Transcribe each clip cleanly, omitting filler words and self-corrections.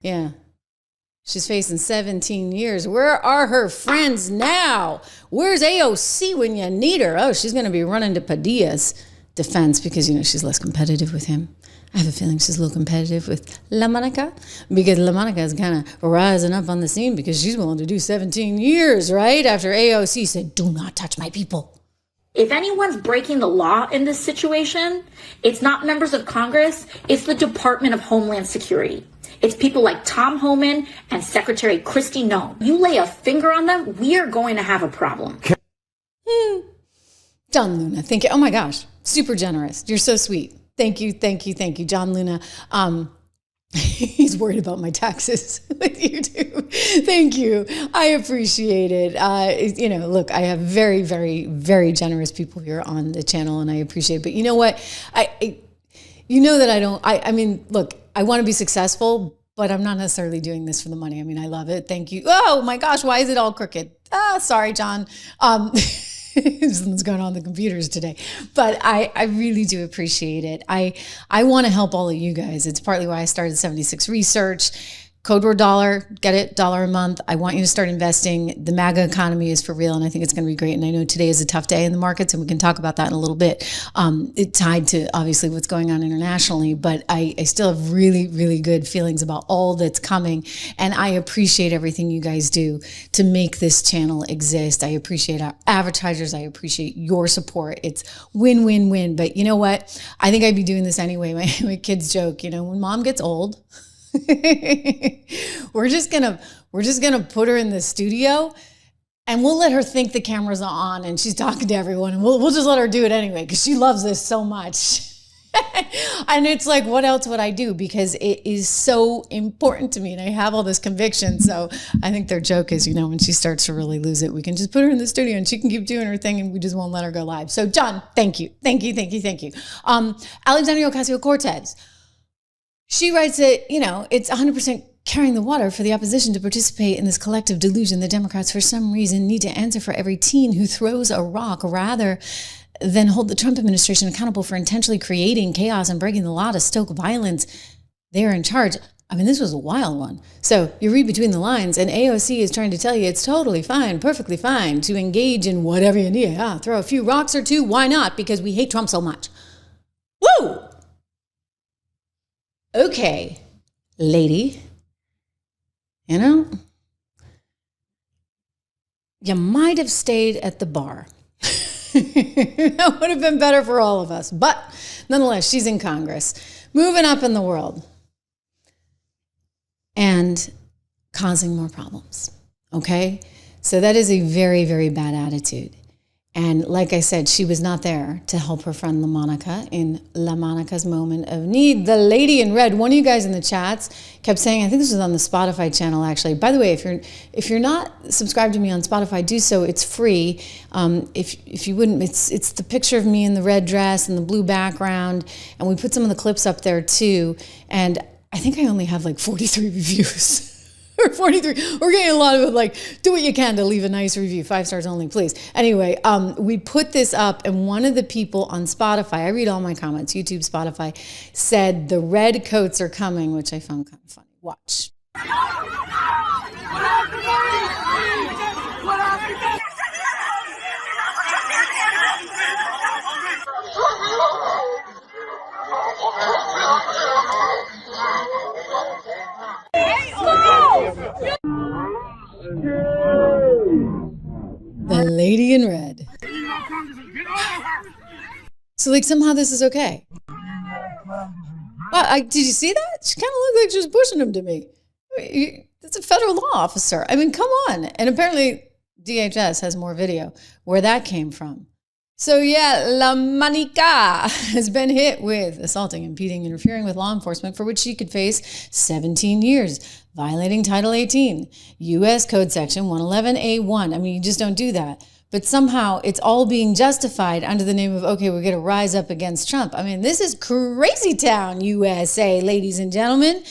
Yeah. She's facing 17 years. Where are her friends now? Where's AOC when you need her? Oh, she's going to be running to Padilla's defense because, she's less competitive with him. I have a feeling she's a little competitive with LaMonica because LaMonica is kind of rising up on the scene because she's willing to do 17 years, right? After AOC said, do not touch my people. If anyone's breaking the law in this situation, it's not members of Congress, it's the Department of Homeland Security. It's people like Tom Homan and Secretary Kristi Noem. You lay a finger on them, we are going to have a problem. John Luna, thank you. Oh my gosh, super generous. You're so sweet. Thank you, thank you, thank you, John Luna. He's worried about my taxes with you too. Thank you. I appreciate it. Look, I have very, very, very generous people here on the channel and I appreciate it. But you know what? Look, I want to be successful, but I'm not necessarily doing this for the money. I mean, I love it. Thank you. Oh my gosh, why is it all crooked? Sorry, John. Something's going on with the computers today, but I really do appreciate it. I want to help all of you guys. It's partly why I started 76 Research. Code word dollar, get it, $1 a month. I want you to start investing. The MAGA economy is for real, and I think it's going to be great. And I know today is a tough day in the markets, and we can talk about that in a little bit. It's tied to, obviously, what's going on internationally, but I still have really, really good feelings about all that's coming, and I appreciate everything you guys do to make this channel exist. I appreciate our advertisers. I appreciate your support. It's win, win, win. But you know what? I think I'd be doing this anyway. My kids joke, when mom gets old, we're just gonna put her in the studio and we'll let her think the cameras are on and she's talking to everyone and we'll just let her do it anyway because she loves this so much. And it's like, what else would I do? Because it is so important to me and I have all this conviction. So I think their joke is, when she starts to really lose it, we can just put her in the studio and she can keep doing her thing and we just won't let her go live. So John, thank you. Thank you, thank you, thank you. Alexandria Ocasio-Cortez. She writes that, it's 100% carrying the water for the opposition to participate in this collective delusion. The Democrats, for some reason, need to answer for every teen who throws a rock rather than hold the Trump administration accountable for intentionally creating chaos and breaking the law to stoke violence. They are in charge. I mean, this was a wild one. So you read between the lines, and AOC is trying to tell you it's totally fine, perfectly fine to engage in whatever you need. Throw a few rocks or two. Why not? Because we hate Trump so much. Woo! Okay, lady, you might have stayed at the bar. That would have been better for all of us. But nonetheless, she's in Congress, moving up in the world and causing more problems. Okay, so that is a very, very bad attitude. And like I said, she was not there to help her friend LaMonica in LaMonica's moment of need. The lady in red, one of you guys in the chats kept saying, I think this was on the Spotify channel actually. By the way, if you're not subscribed to me on Spotify, do so. It's free. If you wouldn't, it's the picture of me in the red dress and the blue background. And we put some of the clips up there too. And I think I only have like 43 reviews. 43. We're getting a lot of it, like, do what you can to leave a nice review. 5 stars only, please. Anyway, we put this up, and one of the people on Spotify, I read all my comments, YouTube, Spotify, said the red coats are coming, which I found kind of funny. Watch. The lady in red. So like somehow this is okay. Did you see that? She kind of looked like she was pushing him to me. It's a federal law officer. I mean, come on. And apparently DHS has more video where that came from. So yeah, LaMonica has been hit with assaulting, impeding, interfering with law enforcement, for which she could face 17 years, violating Title 18, U.S. Code Section 111A1. I mean, you just don't do that. But somehow it's all being justified under the name of, okay, we're going to rise up against Trump. I mean, this is crazy town, USA, ladies and gentlemen.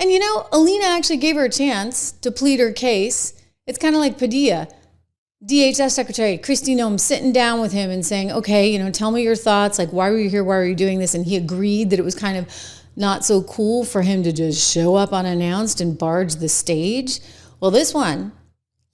And Alina actually gave her a chance to plead her case. It's kind of like Padilla. DHS Secretary Kristi Noem sitting down with him and saying, okay, tell me your thoughts. Like, why were you here? Why were you doing this? And he agreed that it was kind of not so cool for him to just show up unannounced and barge the stage. Well, this one,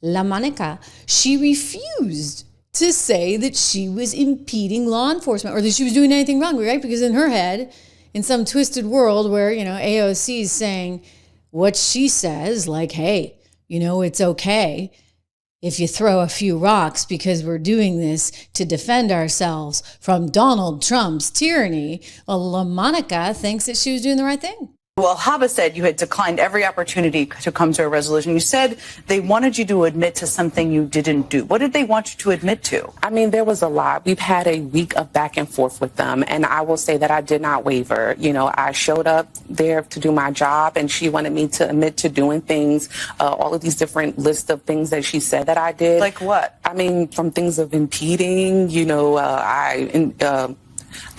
LaMonica, she refused to say that she was impeding law enforcement or that she was doing anything wrong, right? Because in her head, in some twisted world where, AOC is saying what she says, like, hey, it's okay if you throw a few rocks because we're doing this to defend ourselves from Donald Trump's tyranny. Well, LaMonica thinks that she was doing the right thing. Well, Haba said you had declined every opportunity to come to a resolution. You said they wanted you to admit to something you didn't do. What did they want you to admit to? I mean, there was a lot. We've had a week of back and forth with them, and I will say that I did not waver. I showed up there to do my job, and she wanted me to admit to doing things, all of these different lists of things that she said that I did. Like what? I mean, from things of impeding,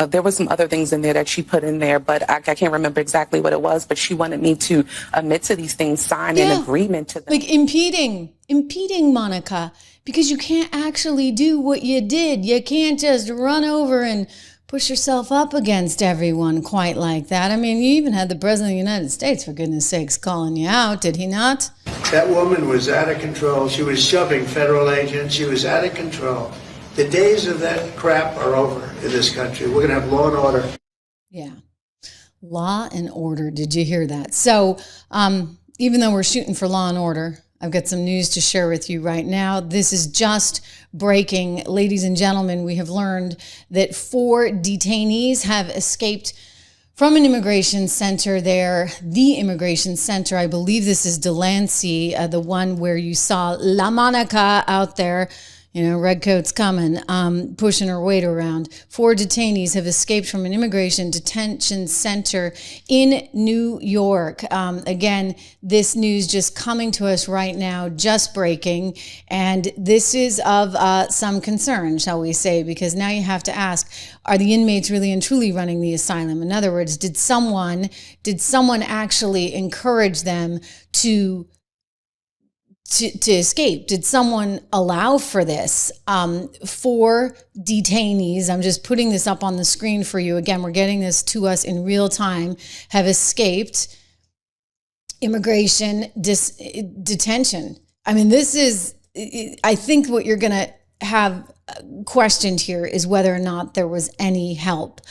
there was some other things in there that she put in there, but I can't remember exactly what it was. But she wanted me to admit to these things, sign an agreement to them. Like impeding, Monica, because you can't actually do what you did. You can't just run over and push yourself up against everyone quite like that. I mean, you even had the President of the United States, for goodness sakes, calling you out, did he not? That woman was out of control. She was shoving federal agents. She was out of control. The days of that crap are over in this country. We're going to have law and order. Yeah. Law and order. Did you hear that? So even though we're shooting for law and order, I've got some news to share with you right now. This is just breaking. Ladies and gentlemen, we have learned that 4 detainees have escaped from an immigration center there, the immigration center. I believe this is Delancey, the one where you saw LaMonica out there. Redcoat's coming, pushing her weight around. 4 detainees have escaped from an immigration detention center in New York. Again, this news just coming to us right now, just breaking. And this is of some concern, shall we say, because now you have to ask, are the inmates really and truly running the asylum? In other words, did someone actually encourage them to escape? Did someone allow for this? 4 detainees, I'm just putting this up on the screen for you. Again, we're getting this to us in real time, have escaped immigration detention. I mean, I think what you're going to have questioned here is whether or not there was any help.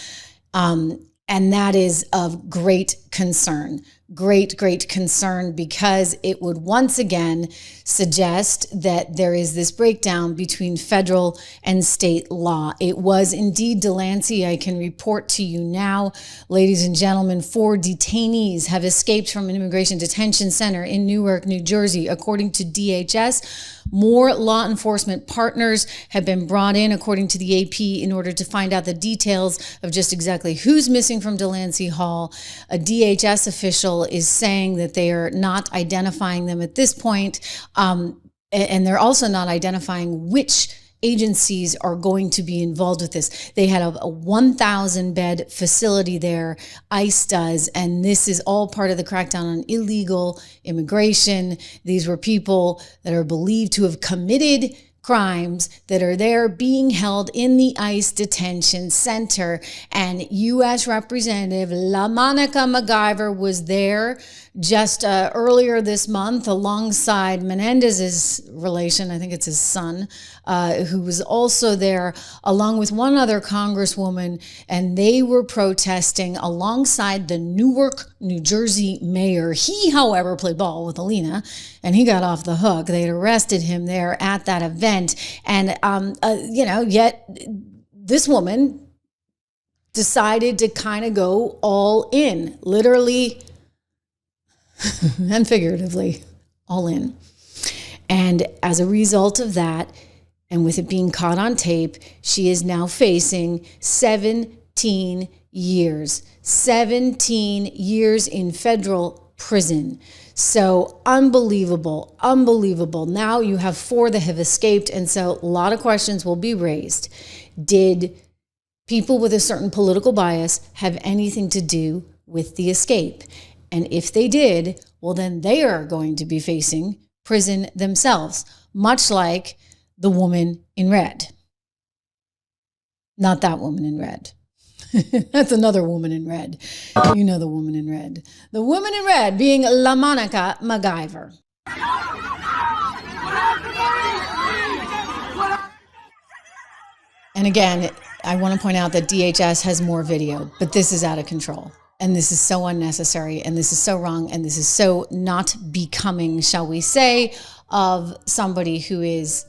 And that is of great concern. Great concern, because it would once again suggest that there is this breakdown between federal and state law. It was indeed Delancey. I can report to you now, ladies and gentlemen, 4 detainees have escaped from an immigration detention center in Newark, New Jersey. According to DHS, more law enforcement partners have been brought in, according to the AP, in order to find out the details of just exactly who's missing from Delancey Hall. A DHS official is saying that they are not identifying them at this point, and they're also not identifying which agencies are going to be involved with this. They had a 1,000-bed facility there, ICE does, and this is all part of the crackdown on illegal immigration. These were people that are believed to have committed crimes that are there being held in the ICE detention center. And U.S. Representative LaMonica McIver was there just earlier this month alongside Menendez's relation, I think it's his son, who was also there, along with one other Congresswoman, and they were protesting alongside the Newark, New Jersey mayor. He, however, played ball with Alina, and he got off the hook. They had arrested him there at that event, and yet this woman decided to kind of go all in, literally and figuratively, all in. And as a result of that, and with it being caught on tape, she is now facing 17 years. 17 years in federal prison. So unbelievable. Now you have 4 that have escaped, and so a lot of questions will be raised. Did people with a certain political bias have anything to do with the escape? And if they did, well, then they are going to be facing prison themselves, much like the woman in red. Not that woman in red. That's another woman in red. You know the woman in red. The woman in red being LaMonica McIver. And again, I want to point out that DHS has more video, but this is out of control. And this is so unnecessary, and this is so wrong, and this is so not becoming, shall we say, of somebody who is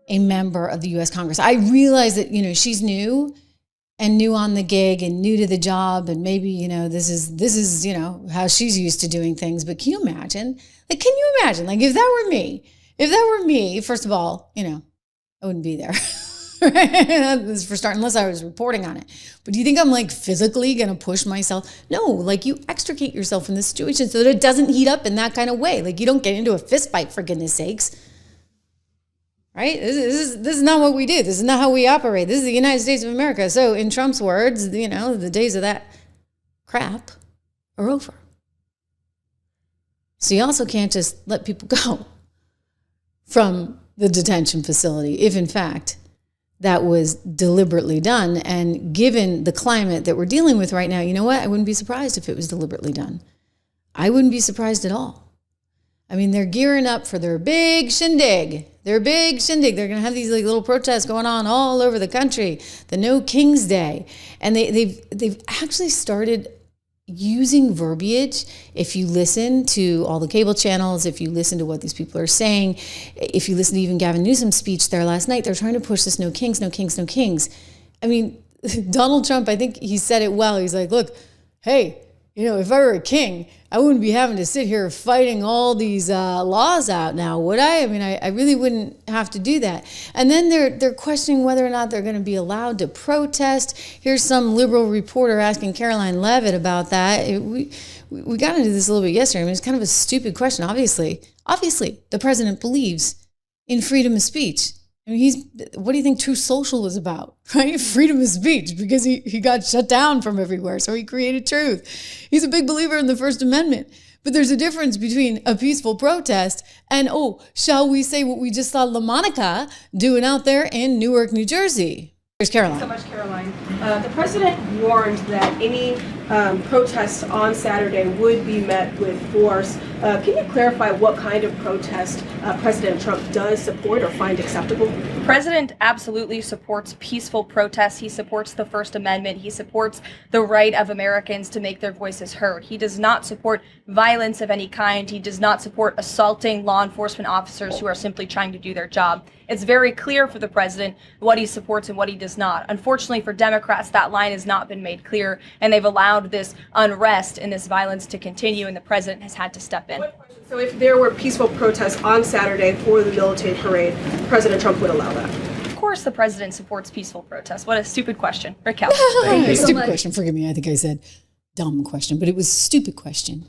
a member of the U.S. Congress. I realize that, she's new and new on the gig and new to the job, and maybe, this is how she's used to doing things. But can you imagine? Like, if that were me, first of all, I wouldn't be there. This is for starting, unless I was reporting on it. But do you think I'm like physically going to push myself? No, like you extricate yourself from this situation so that it doesn't heat up in that kind of way. Like you don't get into a fist fight, for goodness sakes. Right? This is not what we do. This is not how we operate. This is the United States of America. So in Trump's words, the days of that crap are over. So you also can't just let people go from the detention facility if in fact that was deliberately done. And given the climate that we're dealing with right now, you know what? I wouldn't be surprised if it was deliberately done. I wouldn't be surprised at all. I mean, they're gearing up for their big shindig. They're going to have these little protests going on all over the country. The No King's Day. And they've actually started using verbiage. If you listen to all the cable channels, if you listen to what these people are saying, if you listen to even Gavin Newsom's speech there last night, they're trying to push this no kings, no kings, no kings. I mean, Donald Trump, I think he said it well. He's like, look, hey, if I were a king, I wouldn't be having to sit here fighting all these laws out now, would I? I mean, I really wouldn't have to do that. And then they're questioning whether or not they're going to be allowed to protest. Here's some liberal reporter asking Caroline Leavitt about that. We got into this a little bit yesterday. I mean, it's kind of a stupid question. Obviously, the president believes in freedom of speech. I mean, what do you think True Social is about, right? Freedom of speech, because he got shut down from everywhere, so he created Truth. He's a big believer in the First Amendment. But there's a difference between a peaceful protest and, shall we say what we just saw LaMonica doing out there in Newark, New Jersey. Here's Caroline. Thanks so much, Caroline. The president warned that any protests on Saturday would be met with force. Can you clarify what kind of protest President Trump does support or find acceptable? The president absolutely supports peaceful protests. He supports the First Amendment. He supports the right of Americans to make their voices heard. He does not support violence of any kind. He does not support assaulting law enforcement officers who are simply trying to do their job. It's very clear for the president what he supports and what he does not. Unfortunately for Democrats, that line has not been made clear, and they've allowed this unrest and this violence to continue, and the president has had to step in. So if there were peaceful protests on Saturday for the military parade, President Trump would allow that? Of course the president supports peaceful protests. What a stupid question. Raquel. Stupid question. Forgive me. I think I said dumb question, but it was a stupid question.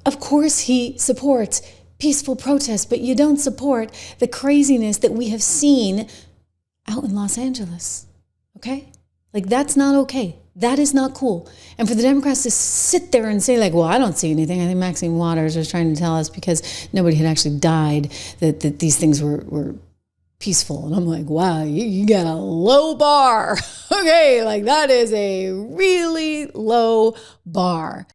Of course he supports peaceful protests, but you don't support the craziness that we have seen out in Los Angeles. Okay? Like, that's not okay. That is not cool. And for the Democrats to sit there and say, like, well, I don't see anything. I think Maxine Waters was trying to tell us because nobody had actually died that these things were peaceful. And I'm like, wow, you got a low bar. Okay, like that is a really low bar.